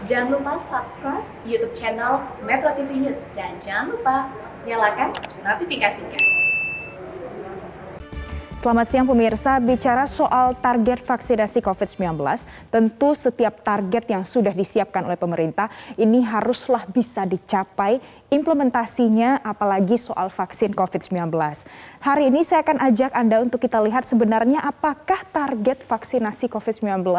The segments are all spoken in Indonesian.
Jangan lupa subscribe YouTube channel Metro TV News dan jangan lupa nyalakan notifikasinya. Selamat siang pemirsa, bicara soal target vaksinasi COVID-19, tentu setiap target yang sudah disiapkan oleh pemerintah ini haruslah bisa dicapai implementasinya, apalagi soal vaksin COVID-19. Hari ini saya akan ajak Anda untuk kita lihat sebenarnya apakah target vaksinasi COVID-19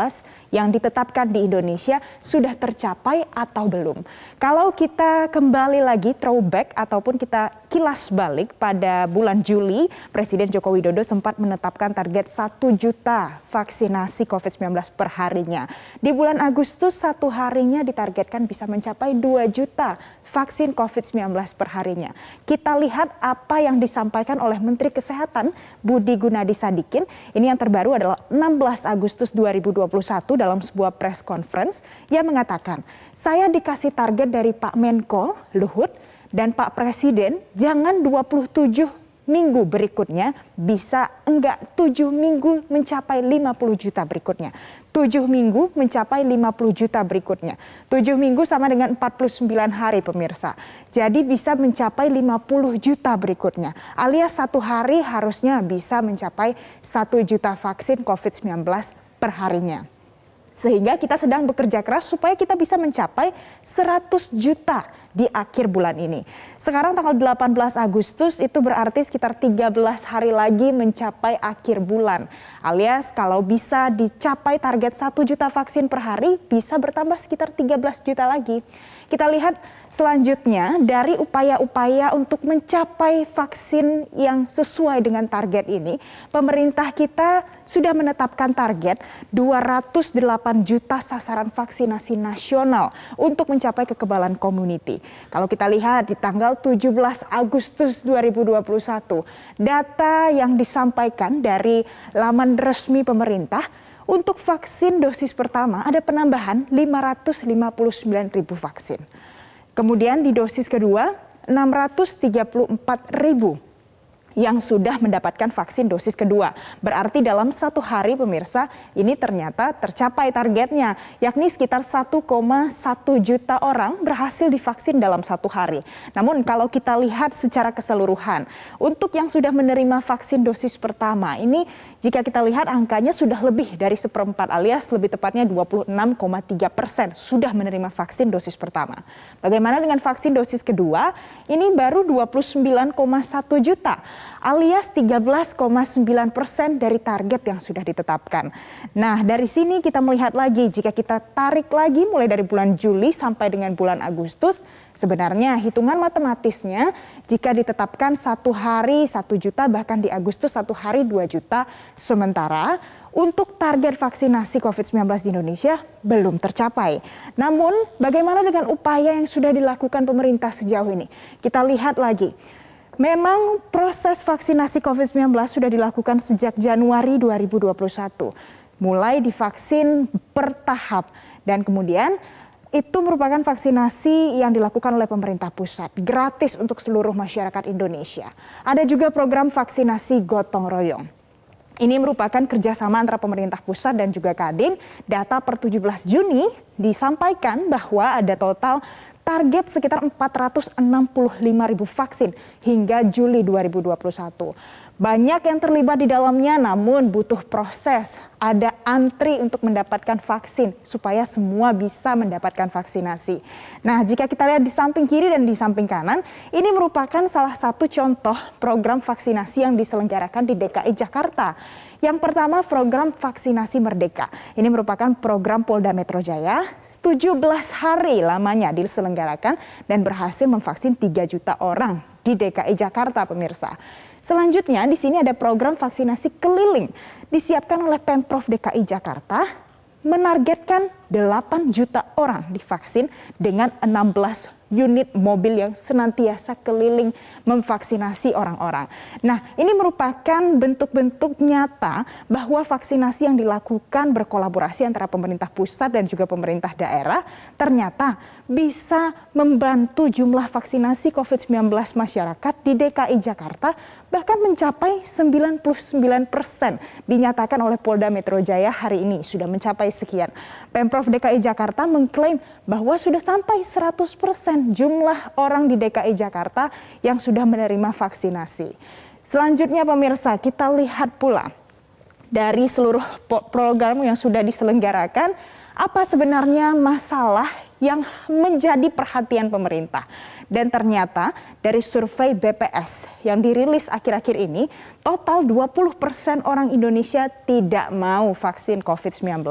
yang ditetapkan di Indonesia sudah tercapai atau belum. Kalau kita kembali lagi throwback ataupun kita kilas balik pada bulan Juli, Presiden Joko Widodo sempat menetapkan target 1 juta vaksinasi COVID-19 per harinya. Di bulan Agustus satu harinya ditargetkan bisa mencapai 2 juta vaksin COVID-19 per harinya. Kita lihat apa yang disampaikan oleh Menteri Kesehatan Budi Gunadi Sadikin. Ini yang terbaru adalah 16 Agustus 2021 dalam sebuah press conference yang mengatakan, saya dikasih target dari Pak Menko Luhut dan Pak Presiden, jangan 27 minggu berikutnya bisa enggak 7 minggu mencapai 50 juta berikutnya. 7 minggu mencapai 50 juta berikutnya. 7 minggu sama dengan 49 hari pemirsa. Jadi bisa mencapai 50 juta berikutnya. Alias satu hari harusnya bisa mencapai 1 juta vaksin COVID-19 per harinya. Sehingga kita sedang bekerja keras supaya kita bisa mencapai 100 juta di akhir bulan ini. Sekarang tanggal 18 Agustus itu berarti sekitar 13 hari lagi mencapai akhir bulan. Alias kalau bisa dicapai target 1 juta vaksin per hari bisa bertambah sekitar 13 juta lagi. Kita lihat selanjutnya dari upaya-upaya untuk mencapai vaksin yang sesuai dengan target ini, pemerintah kita sudah menetapkan target 208 juta sasaran vaksinasi nasional untuk mencapai kekebalan community. Kalau kita lihat di tanggal 17 Agustus 2021, data yang disampaikan dari laman resmi pemerintah untuk vaksin dosis pertama ada penambahan 559.000 vaksin. Kemudian di dosis kedua 634.000 yang sudah mendapatkan vaksin dosis kedua. Berarti dalam satu hari pemirsa ini ternyata tercapai targetnya, yakni sekitar 1,1 juta orang berhasil divaksin dalam satu hari. Namun kalau kita lihat secara keseluruhan, untuk yang sudah menerima vaksin dosis pertama ini jika kita lihat angkanya sudah lebih dari seperempat alias lebih tepatnya 26,3% sudah menerima vaksin dosis pertama. Bagaimana dengan vaksin dosis kedua? Ini baru 29,1 juta. Alias 13,9% dari target yang sudah ditetapkan. Nah, dari sini kita melihat lagi, jika kita tarik lagi mulai dari bulan Juli sampai dengan bulan Agustus, sebenarnya hitungan matematisnya jika ditetapkan satu hari 1 juta, bahkan di Agustus satu hari 2 juta, sementara untuk target vaksinasi COVID-19 di Indonesia belum tercapai. Namun, bagaimana dengan upaya yang sudah dilakukan pemerintah sejauh ini? Kita lihat lagi. Memang proses vaksinasi COVID-19 sudah dilakukan sejak Januari 2021. Mulai divaksin bertahap dan kemudian itu merupakan vaksinasi yang dilakukan oleh pemerintah pusat, gratis untuk seluruh masyarakat Indonesia. Ada juga program vaksinasi gotong royong. Ini merupakan kerjasama antara pemerintah pusat dan juga Kadin. Data per 17 Juni disampaikan bahwa ada total target sekitar 465.000 vaksin hingga Juli 2021. Banyak yang terlibat di dalamnya namun butuh proses. Ada antri untuk mendapatkan vaksin supaya semua bisa mendapatkan vaksinasi. Nah, jika kita lihat di samping kiri dan di samping kanan, ini merupakan salah satu contoh program vaksinasi yang diselenggarakan di DKI Jakarta. Yang pertama program vaksinasi Merdeka. Ini merupakan program Polda Metro Jaya. 17 hari lamanya diselenggarakan dan berhasil memvaksin 3 juta orang di DKI Jakarta pemirsa. Selanjutnya di sini ada program vaksinasi keliling disiapkan oleh Pemprov DKI Jakarta menargetkan 8 juta orang divaksin dengan 16 unit mobil yang senantiasa keliling memvaksinasi orang-orang. Nah, ini merupakan bentuk-bentuk nyata bahwa vaksinasi yang dilakukan berkolaborasi antara pemerintah pusat dan juga pemerintah daerah ternyata bisa membantu jumlah vaksinasi COVID-19 masyarakat di DKI Jakarta bahkan mencapai 99% dinyatakan oleh Polda Metro Jaya hari ini sudah mencapai sekian. Pemprov Pemprov DKI Jakarta mengklaim bahwa sudah sampai 100% jumlah orang di DKI Jakarta yang sudah menerima vaksinasi. Selanjutnya pemirsa, kita lihat pula dari seluruh program yang sudah diselenggarakan, apa sebenarnya masalah yang menjadi perhatian pemerintah. Dan ternyata dari survei BPS yang dirilis akhir-akhir ini, total 20% orang Indonesia tidak mau vaksin COVID-19.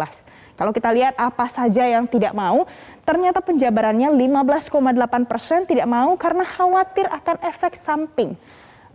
Kalau kita lihat apa saja yang tidak mau, ternyata penjabarannya 15,8% tidak mau karena khawatir akan efek samping.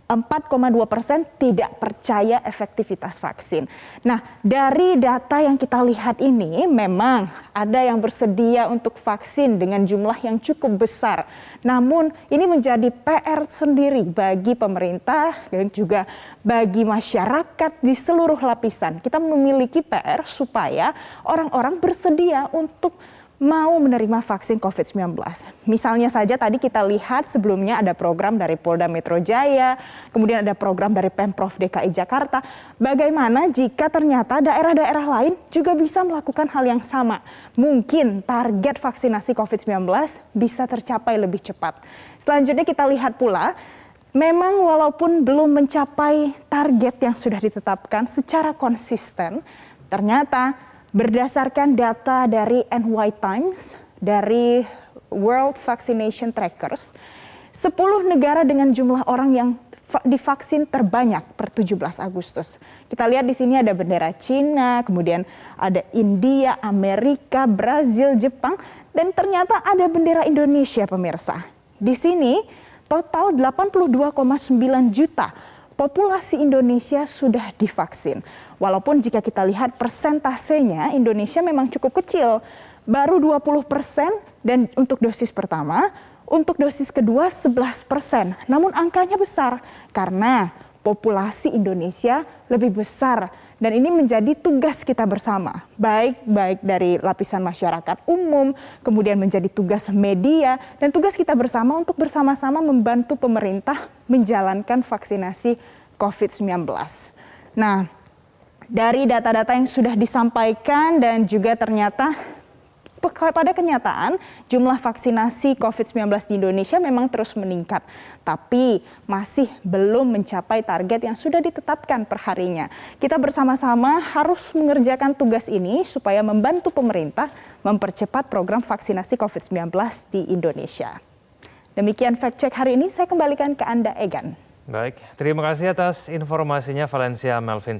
4,2% tidak percaya efektivitas vaksin. Nah, dari data yang kita lihat ini memang ada yang bersedia untuk vaksin dengan jumlah yang cukup besar. Namun ini menjadi PR sendiri bagi pemerintah dan juga bagi masyarakat di seluruh lapisan. Kita memiliki PR supaya orang-orang bersedia untuk mau menerima vaksin COVID-19. Misalnya saja tadi kita lihat sebelumnya ada program dari Polda Metro Jaya, kemudian ada program dari Pemprov DKI Jakarta. Bagaimana jika ternyata daerah-daerah lain juga bisa melakukan hal yang sama? Mungkin target vaksinasi COVID-19 bisa tercapai lebih cepat. Selanjutnya kita lihat pula, memang walaupun belum mencapai target yang sudah ditetapkan secara konsisten, ternyata berdasarkan data dari NY Times, dari World Vaccination Trackers, 10 negara dengan jumlah orang yang divaksin terbanyak per 17 Agustus. Kita lihat di sini ada bendera Cina, kemudian ada India, Amerika, Brazil, Jepang, dan ternyata ada bendera Indonesia, pemirsa. Di sini total 82,9 juta populasi Indonesia sudah divaksin. Walaupun jika kita lihat persentasenya Indonesia memang cukup kecil, baru 20% dan untuk dosis pertama, untuk dosis kedua 11%. Namun angkanya besar karena populasi Indonesia lebih besar dan ini menjadi tugas kita bersama, baik dari lapisan masyarakat umum, kemudian menjadi tugas media dan tugas kita bersama untuk bersama-sama membantu pemerintah menjalankan vaksinasi COVID-19. Nah, dari data-data yang sudah disampaikan dan juga ternyata pada kenyataan jumlah vaksinasi COVID-19 di Indonesia memang terus meningkat, tapi masih belum mencapai target yang sudah ditetapkan per harinya. Kita bersama-sama harus mengerjakan tugas ini supaya membantu pemerintah mempercepat program vaksinasi COVID-19 di Indonesia. Demikian fact check hari ini, saya kembalikan ke Anda, Egan. Baik, terima kasih atas informasinya Valencia Melvin.